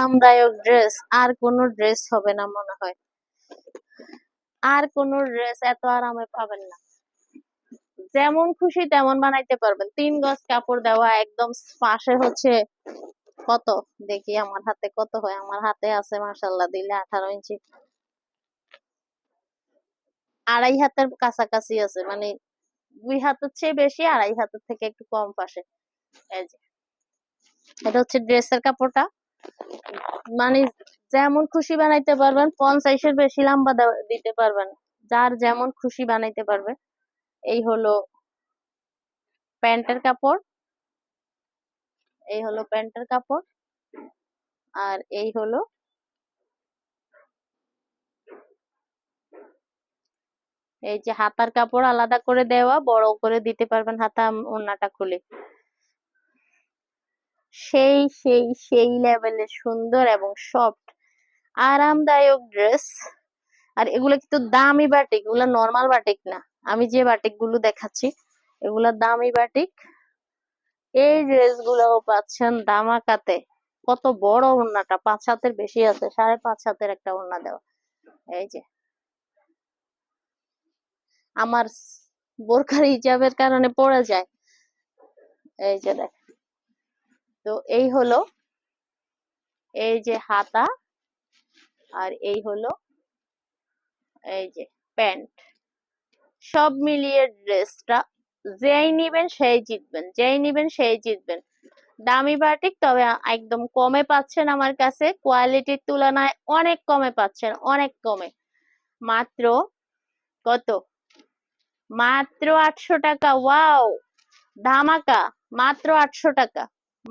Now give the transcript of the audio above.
আরামদায়ক ড্রেস আর কোনো ড্রেস হবে না মনে হয়। আর কোনো ড্রেস এত আরামে পাবেন না। যেমন খুশি তেমন বানাইতে পারবেন। 3 গজ কাপড় দেওয়া, একদম পাশে হচ্ছে কত, দেখি আমার হাতে কত হয়। আমার হাতে আছে মাশাআল্লাহ দিলে 18 ইঞ্চি, 2.5 হাতের কাছাকাছি আছে, মানে 2 হাতের চেয়ে বেশি, 2.5 হাতের থেকে একটু কম পাশে। এই যে এটা হচ্ছে ড্রেসের কাপড়টা, মানে যেমন খুশি বানাইতে পারবেন। 50-এর বেশি লম্বা দিতে পারবেন, যার যেমন খুশি বানাইতে পারবে। এই হলো প্যান্টের কাপড়, এই হলো প্যান্টের কাপড়, আর এই হলো এই যে হাতার কাপড় আলাদা করে দেওয়া, বড় করে দিতে পারবেন হাতা ওড়নাটা খুলে। সেই সেই সেই লেভেলের সুন্দর এবং সফট আরামদায়ক ড্রেস। আর এগুলো কিন্তু দামি বাটিক, এগুলো নরমাল বাটিক না। আমি যে বাটিক গুলো দেখাচ্ছি এগুলা দামি বাটিক। এই ড্রেস গুলাও পাচ্ছেন দামাকাতে। কত বড় ওড়নাটা, 5 হাতের বেশি আছে, 5.5 হাতের একটা ওড়না দেওয়া। এই যে আমার বোরখার হিজাবের কারণে পড়ে যায়। এই যে দেখ, তো এই হলো এই যে হাতা, আর এই হলো এই যে প্যান্ট। সব মিলিয়ে ড্রেসটা যেই নিবেন সেই জিতবেন, যেই নিবেন সেই জিতবেন। দামি বাটিক, তবে একদম কমে পাচ্ছেন আমার কাছে, কোয়ালিটির তুলনায় অনেক কমে পাচ্ছেন, অনেক কমে। মাত্র কত, মাত্র 800 টাকা। ওয়াও, ধামাকা, মাত্র 800 টাকা।